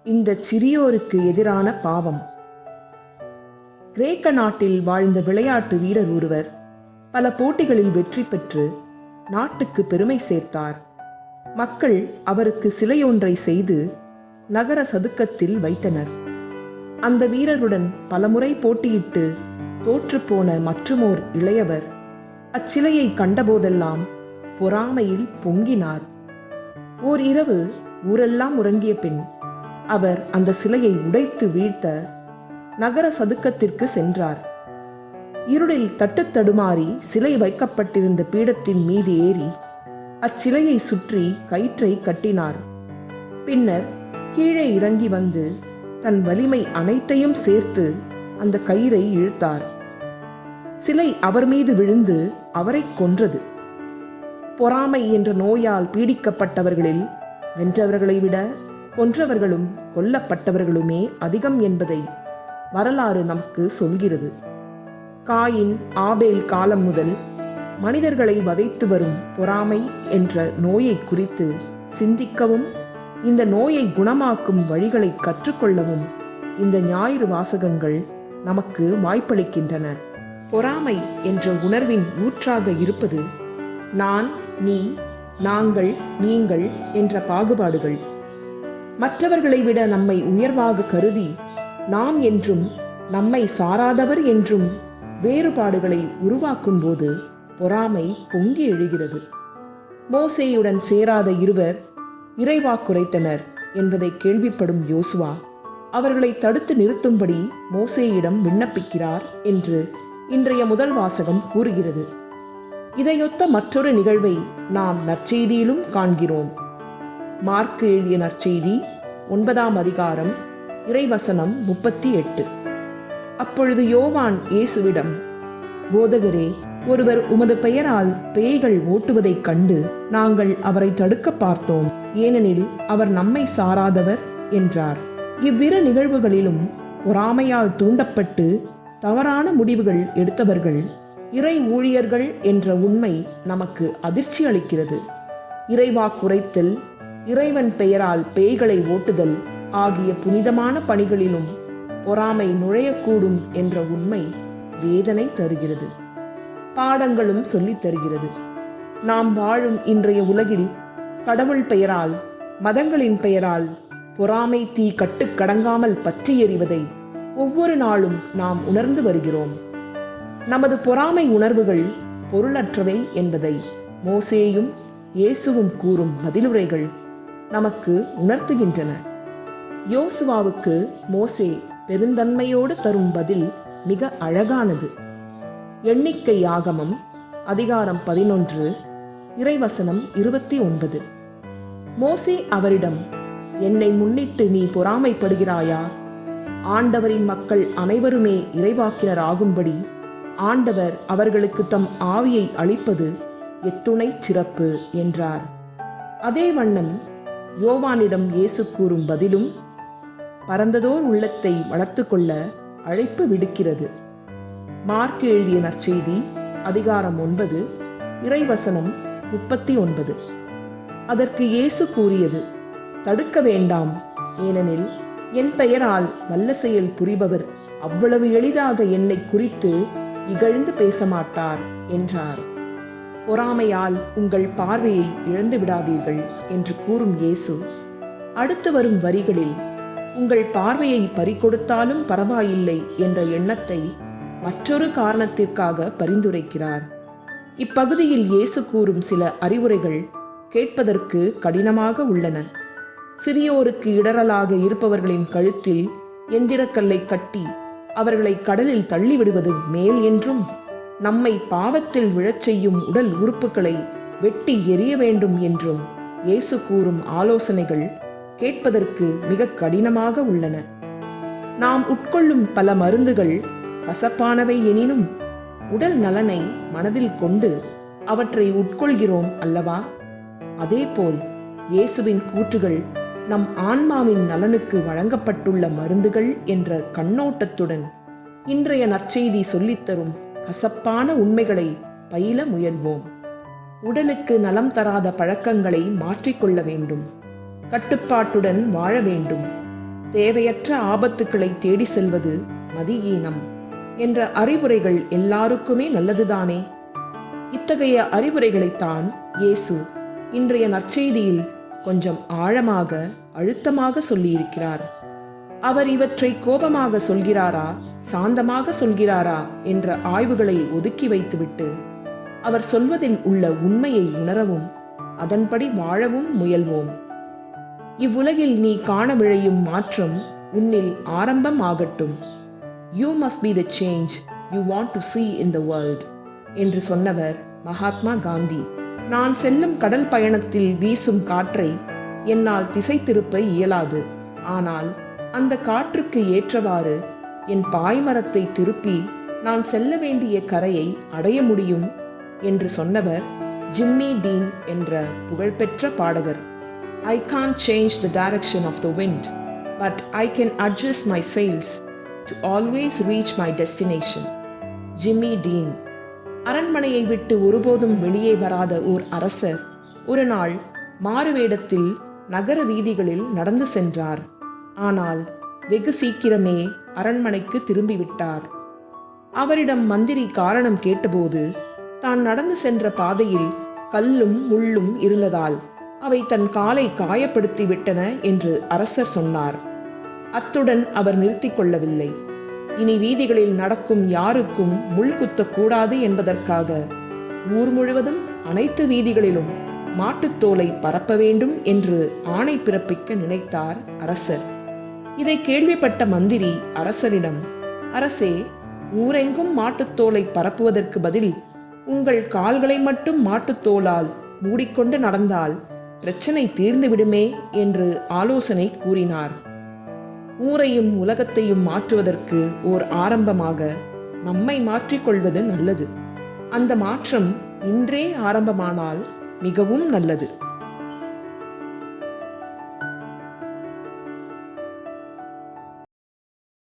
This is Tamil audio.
இந்த சிறியோருக்கு எதிரான பாவம். கிரேக்க நாட்டில் வாழ்ந்த விளையாட்டு வீரர் ஒருவர் பல போட்டிகளில் வெற்றி பெற்று நாட்டுக்கு பெருமை சேர்த்தார். மக்கள் அவருக்கு சிலையொன்றை செய்து நகர சதுக்கத்தில் வைத்தனர். அந்த வீரருடன் பலமுறை போட்டியிட்டு தோற்றுப்போன மற்றுமோர் இளையவர் அச்சிலையை கண்டபோதெல்லாம் பொறாமையில் பொங்கினார். ஓர் இரவு ஊரெல்லாம் உறங்கிய பின் அவர் அந்த சிலையை உடைத்து வீழ்த்த நகர சதுக்கத்திற்கு சென்றார். இருளில் தட்டுத்தடுமாறி சிலை வைக்கப்பட்டிருந்த பீடத்தின் மீது ஏறி அச்சிலையை சுற்றி கயிற்றை கட்டினார். பின்னர் கீழே இறங்கி வந்து தன் வலிமை அனைத்தையும் சேர்த்து அந்த கயிறை இழுத்தார். சிலை அவர் மீது விழுந்து அவரை கொன்றது. பொறாமை என்ற நோயால் பீடிக்கப்பட்டவர்களில் வென்றவர்களை விட கொன்றவர்களும் கொல்லப்பட்டவர்களுமே அதிகம் என்பதை வரலாறு நமக்கு சொல்கிறது. காயின் ஆபேல் காலம் முதல் மனிதர்களை வதைத்து வரும் பொறாமை என்ற நோயை குறித்து சிந்திக்கவும் இந்த நோயை குணமாக்கும் வழிகளை கற்றுக்கொள்ளவும் இந்த ஞாயிறு வாசகங்கள் நமக்கு வாய்ப்பளிக்கின்றன. பொறாமை என்ற உணர்வின் ஊற்றாக இருப்பது நான், நீ, நாங்கள், நீங்கள் என்ற பாகுபாடுகள். மற்றவர்களை விட நம்மை உயர்வாக கருதி நாம் என்றும் நம்மை சாராதவர் என்றும் வேறுபாடுகளை உருவாக்கும் போது பொறாமை பொங்கி எழுகிறது. மோசேயுடன் சேராத இருவர் இறைவாக்குரைத்தனர் என்பதை கேள்விப்படும் யோசுவா அவர்களை தடுத்து நிறுத்தும்படி மோசேயிடம் விண்ணப்பிக்கிறார் என்று இன்றைய முதல் வாசகம் கூறுகிறது. இதையொத்த மற்றொரு நிகழ்வை நாம் நற்செய்தியிலும் காண்கிறோம். மார்க்கு எழுதிய நற்செய்தி 9ஆம் அதிகாரம் இறைவசனம் 38. அப்பொழுது யோவான் இயேசுவிடம், போதகரே, ஒருவர் உமது பெயரால் பேய்கள் ஓட்டுவதைக் கண்டு நாங்கள் அவரை தடுக்க பார்த்தோம், ஏனெனில் அவர் நம்மை சாராதவர் என்றார். இவ்விரு நிகழ்வுகளிலும் பொறாமையால் தூண்டப்பட்டு தவறான முடிவுகள் எடுத்தவர்கள் இறை ஊழியர்கள் என்ற உண்மை நமக்கு அதிர்ச்சி அளிக்கிறது. இறைவாக்குரைத்தல், இறைவன் பெயரால் பேய்களை ஓட்டுதல் ஆகிய புனிதமான பணிகளிலும் பொறாமை நுழையக்கூடும் என்ற உண்மை வேதனை தருகிறது. பாடங்களும் சொல்லித் தருகிறது. நாம் வாழும் இன்றைய உலகில் கடவுள் பெயரால், மதங்களின் பெயரால் பொறாமை தீ கட்டுக்கடங்காமல் பற்றி எறிவதை ஒவ்வொரு நாளும் நாம் உணர்ந்து வருகிறோம். நமது பொறாமை உணர்வுகள் பொருளற்றவை என்பதை மோசேயும் இயேசுவும் கூறும் பதிலுரைகள் நமக்கு உணர்த்துகின்றன. யோசுவாவுக்கு மோசே பெருந்தன்மையோடு தரும் பதில் மிக அழகானது. எண்ணிக்கை ஆகமம் அதிகாரம் 11 இறைவசனம் 29. மோசே அவரிடம், என்னை முன்னிட்டு நீ பொறாமைப்படுகிறாயா? ஆண்டவரின் மக்கள் அனைவருமே இறைவாக்கினர் ஆகும்படி ஆண்டவர் அவர்களுக்கு தம் ஆவியை அளிப்பது எத்துணை சிறப்பு என்றார். அதே வண்ணம் யோவானிடம் இயேசு கூறும் பதிலும் பரந்ததோர் உள்ளத்தை வளர்த்து கொள்ள அழைப்பு விடுக்கிறது. மார்க்கு எழுதிய நற்செய்தி அதிகாரம் 9 இறைவசனம் 39. அதற்கு இயேசு கூறியது, தடுக்க வேண்டாம், ஏனெனில் என் பெயரால் வல்ல செயல் புரிபவர் அவ்வளவு எளிதாக என்னை குறித்து இகழ்ந்து பேச மாட்டார் என்றார். பொறாமையால் உங்கள் பார்வையை இழந்து விடாதீர்கள் என்று கூறும் இயேசு அடுத்து வரும் வரிகளில் உங்கள் பார்வையை பறிகொடுத்தாலும் பரவாயில்லை என்ற எண்ணத்தை மற்றொரு காரணத்திற்காக பரிந்துரைக்கிறார். இப்பகுதியில் இயேசு கூறும் சில அறிவுரைகள் கேட்பதற்கு கடினமாக உள்ளன. சிறியோருக்கு இடரலாக இருப்பவர்களின் கழுத்தில் எந்திரக்கல்லை கட்டி அவர்களை கடலில் தள்ளிவிடுவது மேல் என்றும், நம்மை பாவத்தில் விழச் செய்யும் உடல் உறுப்புகளை வெட்டி எறிய வேண்டும் என்றும் இயேசு கூறும் ஆலோசனைகள் கேட்பதற்கு மிக கடினமாக உள்ளன. நாம் உட்கொள்ளும் பல மருந்துகள் கசப்பானவை எனினும் உடல் நலனை மனதில் கொண்டு அவற்றை உட்கொள்கிறோம் அல்லவா? அதேபோல் இயேசுவின் கூற்றுகள் நம் ஆன்மாவின் நலனுக்கு வழங்கப்பட்டுள்ள மருந்துகள் என்ற கண்ணோட்டத்துடன் இன்றைய நற்செய்தி சொல்லித்தரும் கசப்பான உண்மைகளை பயில முயல்வோம். உடலுக்கு நலம் தராத பழக்கங்களை மாற்றிக்கொள்ள வேண்டும். கட்டுப்பாட்டுடன் வாழ வேண்டும். தேவையற்ற ஆபத்துக்களை தேடி செல்வது மதியீனம் என்ற அறிவுரைகள் எல்லாருக்குமே நல்லதுதானே. இத்தகைய அறிவுரைகளைத்தான் இயேசு இன்றைய நற்செய்தியில் கொஞ்சம் ஆழமாக அழுத்தமாக சொல்லியிருக்கிறார். அவர் இவற்றை கோபமாக சொல்கிறாரா, சாந்தமாக சொல்கிறாரா என்ற ஆய்வுகளை ஒதுக்கி வைத்துவிட்டு அவர் சொல்வதில் உள்ள உண்மையை உணரவும் அதன்படி வாழவும் முயல்வோம். இவ்வுலகில் நீ காண விழையும் மாற்றம் உன்னில் ஆரம்பம் ஆகட்டும். You must be the change you want to see in the world என்று சொன்னவர் மகாத்மா காந்தி. நான் செல்லும் கடல் பயணத்தில் வீசும் காற்றை என்னால் திசை திருப்ப இயலாது. ஆனால் அந்த காற்றுக்கு ஏற்றவாறு என் பாய்மரத்தை திருப்பி நான் செல்ல வேண்டிய கரையை அடைய முடியும் என்று சொன்னவர் ஜிம்மி டீன் என்ற புகழ்பெற்ற பாடகர். I can't change the direction of the wind, but I can adjust my sails to always reach my destination. Jimmy Dean. அரண்மனையை விட்டு ஒருபோதும் வெளியே வராத ஓர் அரசர் ஒரு நாள் மாறுவேடத்தில் நகர வீதிகளில் நடந்து சென்றார். ஆனால் வெகு சீக்கிரமே அரண்மனைக்கு திரும்பிவிட்டார். அவரிடம் மந்திரி காரணம் கேட்டபோது தான் நடந்து சென்ற பாதையில் கல்லும் முள்ளும் இருந்ததால் அவை தன் காலை காயப்படுத்தி விட்டன என்று அரசர் சொன்னார். அத்துடன் அவர் நிறுத்திக் கொள்ளவில்லை. இனி வீதிகளில் நடக்கும் யாருக்கும் முள் குத்தக்கூடாது என்பதற்காக ஊர் முழுவதும் அனைத்து வீதிகளிலும் மாட்டுத்தோலை பரப்ப வேண்டும் என்று ஆணை பிறப்பிக்க நினைத்தார் அரசர். இதை கேள்விப்பட்ட மந்திரி அரசரிடம், அரசே, ஊரெங்கும் மாட்டுத்தோலை பரப்புவதற்கு பதில் உங்கள் கால்களை மட்டும் மாட்டுத்தோலால் மூடிக்கொண்டு நடந்தால் பிரச்சனை தீர்ந்துவிடுமே என்று ஆலோசனை கூறினார். ஊரையும் உலகத்தையும் மாற்றுவதற்கு ஓர் ஆரம்பமாக நம்மை மாற்றிக்கொள்வது நல்லது. அந்த மாற்றம் இன்றே ஆரம்பமானால் மிகவும் நல்லது.